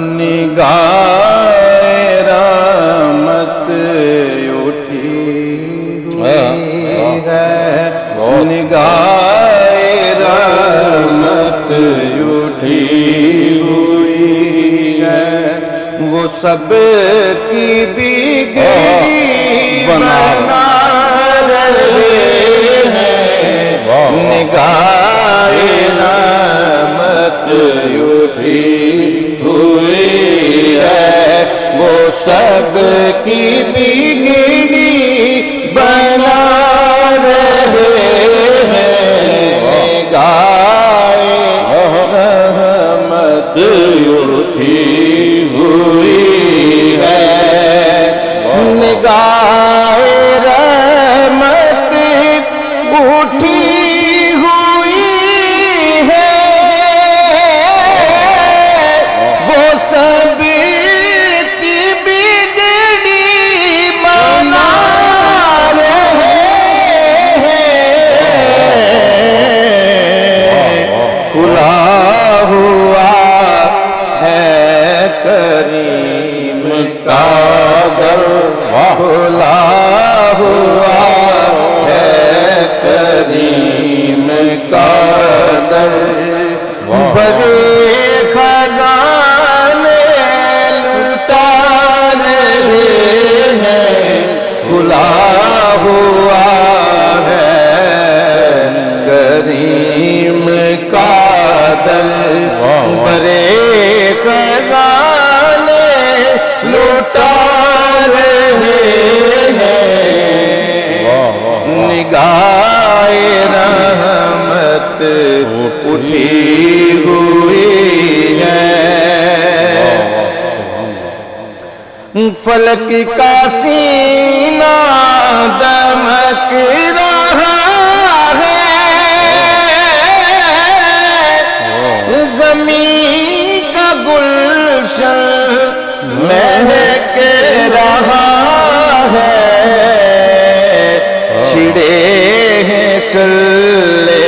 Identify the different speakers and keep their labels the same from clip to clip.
Speaker 1: نگاہ رحمت اٹھی ہوئی ہے، نگاہ رحمت اٹھی ہوئی ہے، وہ سب کی بگڑی بنا رہے ہیں، نگاہ رحمت اٹھی ہوئی ہے، وہ سب کی بگڑی بنا رہے ہیں، نگاہ رحمت اٹھی ہوئی ہے، نگاہ رحمت اٹھی ہوئی ہے، وہ سب کی بگڑی بنا رہے ہیں، کھلا ہوا ہے کریم کا در، کھلا ہوا ہے کریم کا در، بڑے خزانے لٹا رہے ہیں، کھلا ہوا ہے کریم کا در، بڑے خزانے لٹا رہے ہیں، نگاہ رحمت اٹھی ہوئی ہے، فلک کا سینہ دمک رہا ہے، زمین کا گلشن مہک رہا ہے، چھڑے ہیں صلی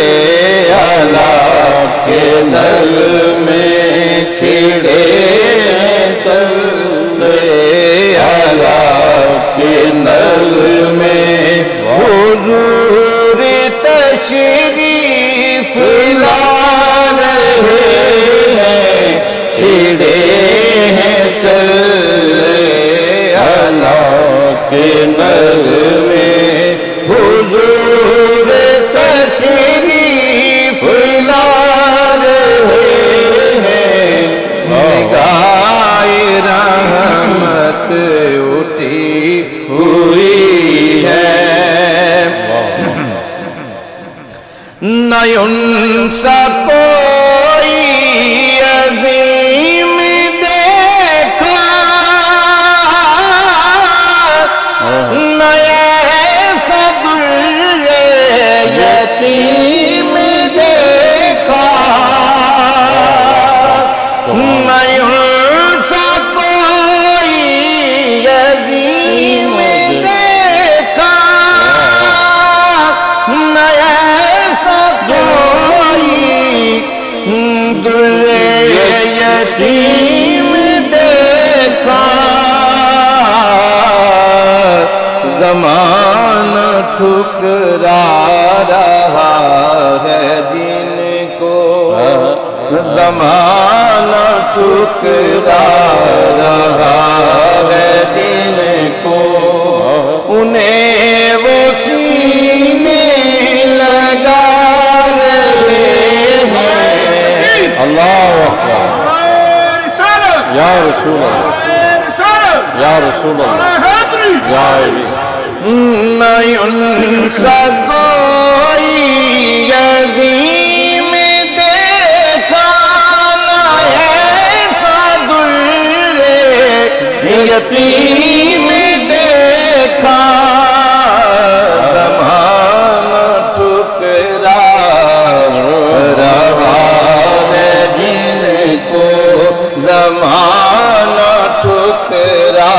Speaker 1: اللہ کے نغمے، چھڑے ہیں صلی اللہ کے نغمے، حضور تشریف لا رہے ہیں، چھڑے ہیں صلی اللہ کے نغمے، حضور تشریف لا رہے ہیں، نگاہ رحمت اٹھی ہوئی ہے، نہ ان سا کوئی عظیم دیکھا، نہ ایسا در یتیم دیکھا، نہ ان سا کوئی عظیم دیکھا، نہ ایسا کوئی در یتیم دیکھا، زمانہ ٹھکرا رہا ہے جن کو، زمانہ ٹھکرا رہا ہے جن کو، انہیں وہ سینے لگا رہے ہیں، اللہ اکبر، یا رسول اللہ، یا رسول اللہ، یا علی، نہ ان سا کوئی عظیم دیکھا، نہ ایسا در یتیم دیکھا، زمانہ ٹھکرا رہا ہے جن کو، زمانہ ٹھکرا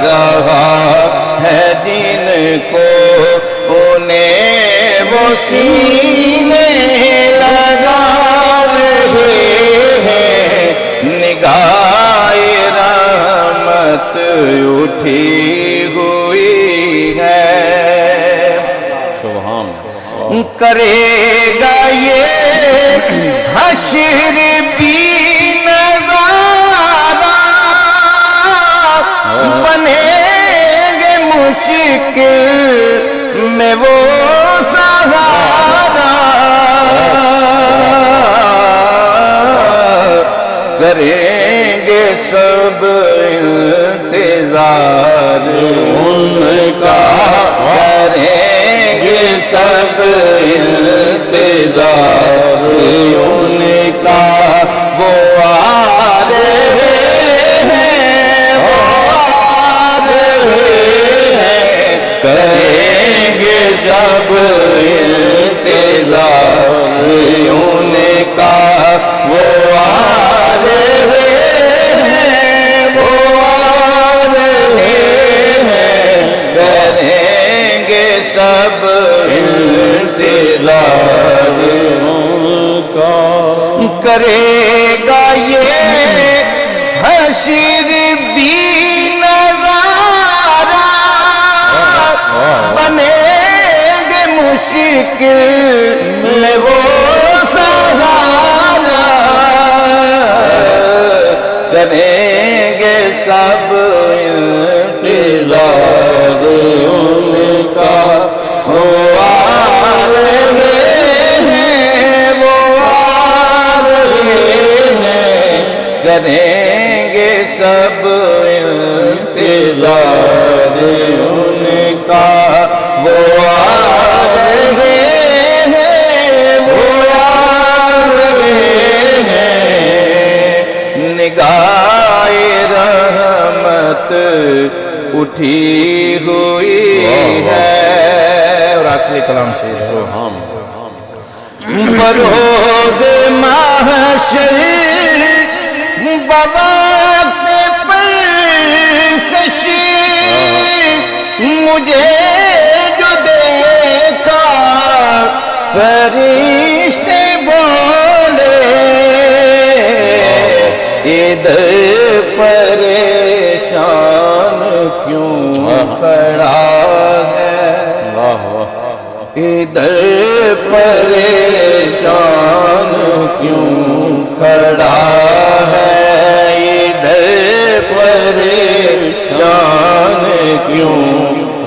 Speaker 1: رہا ہے جن کو، انہیں وہ سینے لگا رہے ہیں، اٹھی ہوئی ہے۔
Speaker 2: سبحان
Speaker 1: کرے گا یہ حشر بھی نظارہ، بنیں گے مشکل میں وہ سہارا، کریں گے سب انتظار ان کا، کریں گے سب انتظار ان کا، وہ آ رہے ہیں، وہ آ رہے ہیں، کریں گے سب انتظار ان کا، وہ آ رہے ہیں، وہ آ رہے ہیں، کریں گے سب انتظار کا۔ کرے گا یہ حشر بھی نظارہ، بنیں گے مشکل میں وہ سہارا، کریں گے سب انتظار ان کا، وہ آ رہے ہیں، وہ آ رہے ہیں، کریں گے سب انتظار ان کا، وہ آ رہے ہیں، وہ آ رہے ہیں، نگاہ رحمت اٹھی ہوئی ہے۔ اور اصلی کلام شیر ہے، بروز محشر بوقت پرسش، مجھے جو دیکھا فرشتے بولے، ادھر پریشان کیوں کھڑا ہے، ادھر پریشان کیوں کھڑا ہے، ادھر پریشان کیوں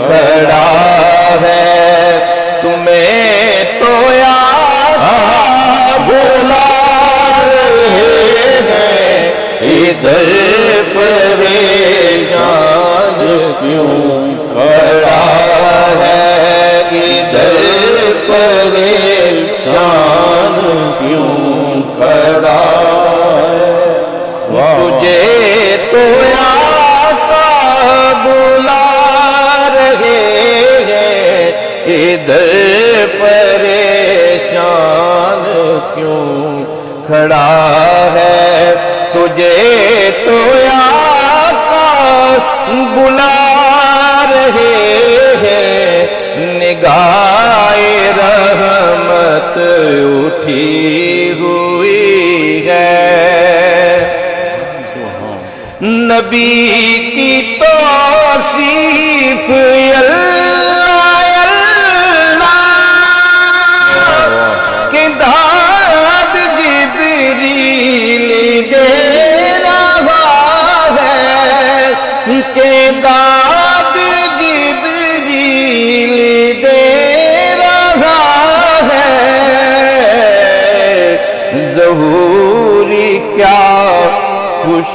Speaker 1: کھڑا ہے، تمہیں تو یاد بلا رہے ہیں، ادھر پریشان کیوں کھڑا ہے، ادھر پریشان کیوں کھڑا ہے، تجھے تو آقا بلا رہے ہیں، ادھر پریشان کیوں کھڑا ہے، تجھے تو آقا بلا رہے ہیں، نگاہ رحمت اٹھی ہوئی ہے۔ نبی کی توصیف اللہ اللہ کہ داد جبریل دے رہا ہے، کہ داد جبریل دے رہا ہے، ظہوری کیا خوش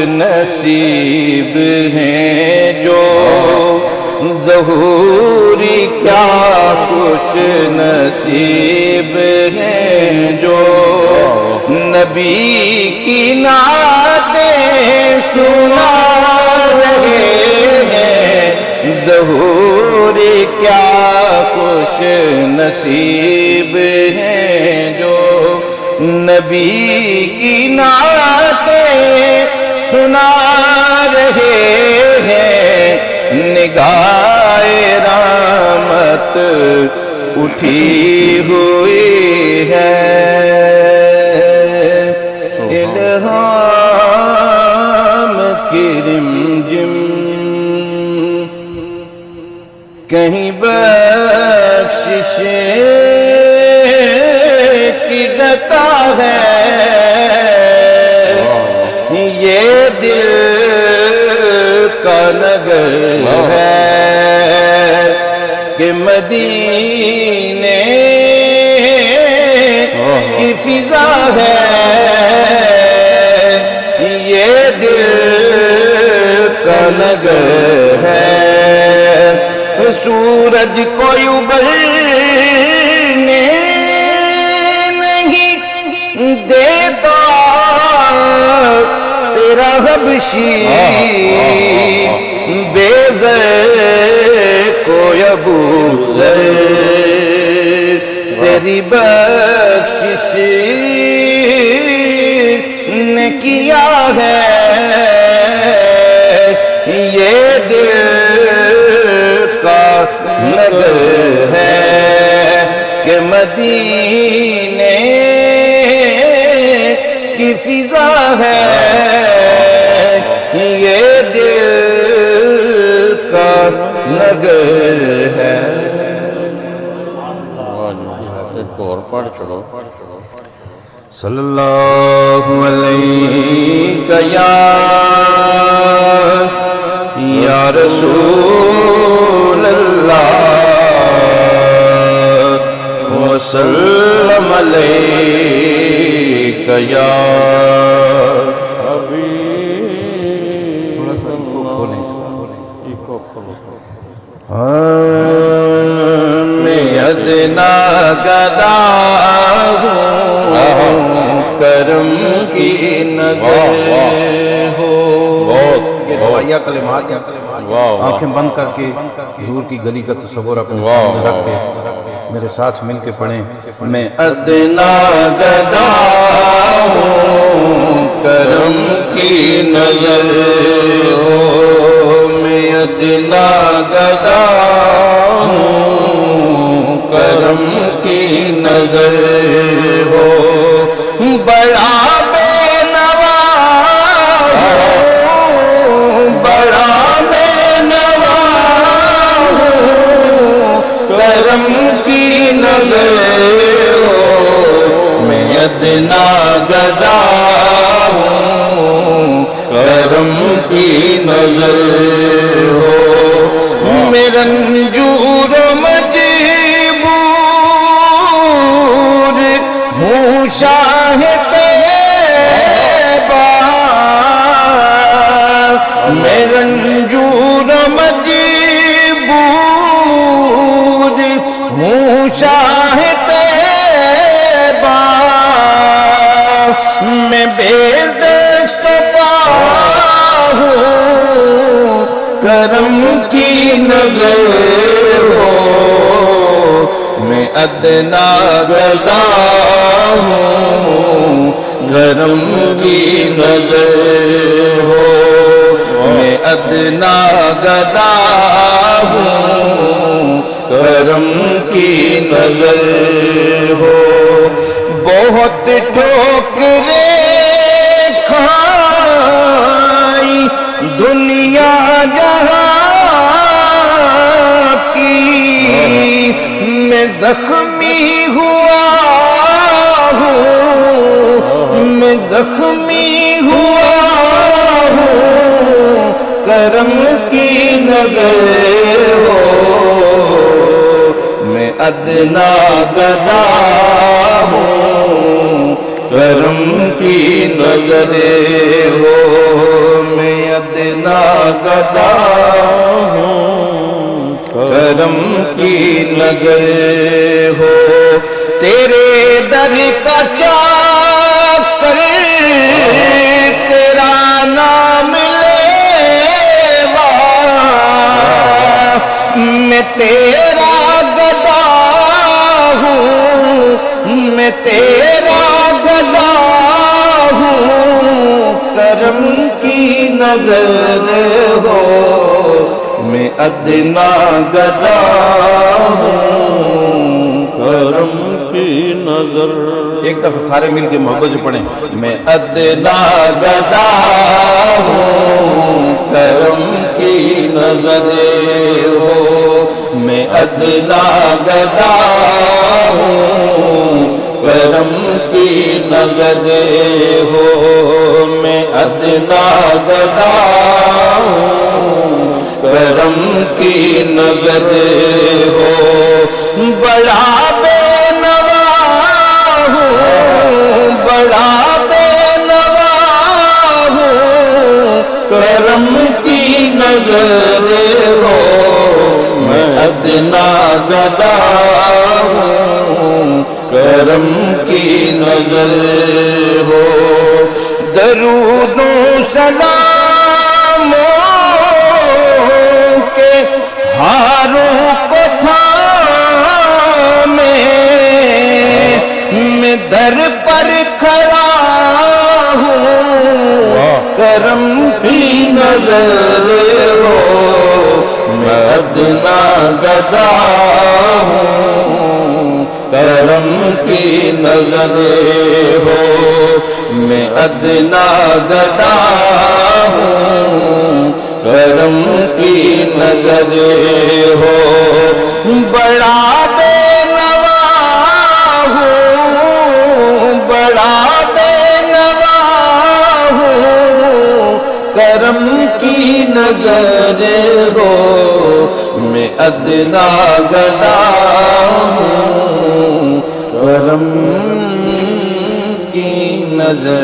Speaker 1: نصیب ہیں جو، ظہوری کیا خوش نصیب ہیں جو، نبی کی نعتیں سنا رہے ہیں، ظہوری کیا خوش نصیب ہیں جو، نبی کی نعتیں سنا رہے ہیں، نگاہ رحمت اٹھی ہوئی ہے، الہام کی رمجم کہیں بخشش کی گتا ہے یہ دل کا نگر ہے کہ مدینے کی فضا ہے یہ دل کا نگر ہے سورج کوئی ابلنے نہیں دیتا تیرا حبشی بے زر کوئی ابو ذر تیری بخشش نے کیا ہے یہ دل کا نگر ہے کہ مدینے کی فضا ہے یہ دل کا نگر ہے
Speaker 2: ایک اور پڑھ چلو
Speaker 1: صلی اللہ علیہ یا رسول اللہ وسلم علیہ یا حبیب
Speaker 2: تھوڑا سا
Speaker 1: میں ادنا گدا ہوں کرم کی نظر ہو یہ دوائیہ کلمات آنکھیں بند کر کے حضور کی گلی کا تصور اپنے سامنے رکھ کے میرے ساتھ مل کے پڑھیں میں ادنا گدا ہوں کرم کی نظر ہو میں ادنا گدا ہوں کرم کی نظر ہو بڑا بے نوا بڑا بے نوا کرم کی نظر ہو میں ادنا گدا ہوں کرم کی نظر ہو میں رنجور مجبور ہوں شاہ طیبہ میں رنجور مجبور ہوں شاہ طیبہ میں بے دست پا ہوں کرم کی نظر ہو میں ادنا گدا ہوں کرم کی نظر ہو میں ادنا گدا ہوں کرم کی نظر ہو بہت ٹھوکریں کھائی دنیا جہاں کی میں زخمی ہوا ہوں میں زخمی ہوا ہوں کرم کی نظر ہو میں ادنا گدا ہوں کرم کی نظر ہو میں ادنا گدا ہوں کرم کی نظر ہو تیرے در کا چاکر تیرا نام لیوا میں تیرا گدا ہوں میں تیرا گدا ہوں کرم کی نظر ہو میں ادنا گدا ہوں کرم کی نظر ایک دفعہ سارے مل کے محبت سے پڑھیں میں ادنا گدا ہوں کرم کی نظر ہو ادنا گدا ہوں کرم کی نظر ہو میں ادنا گدا ہوں کرم کی نظر ہو بڑا بے نوا ہوں بڑا بے نوا ہوں کرم کی نظر ہو میں ادنا گدا ہوں کرم کی نظر ہو درود و سلام کے ہاروں کو تھامے میں در پر کھڑا ہوں کرم کی نظر ہو میں ادنا گدا ہوں کرم کی نظر ہو میں ادنا گدا ہوں کرم کی نظر ہو بڑا بے نوا ہوں بڑا بے نوا ہوں کرم کی نظر ہو میں ادنا گدا ہوں کرم کی نظر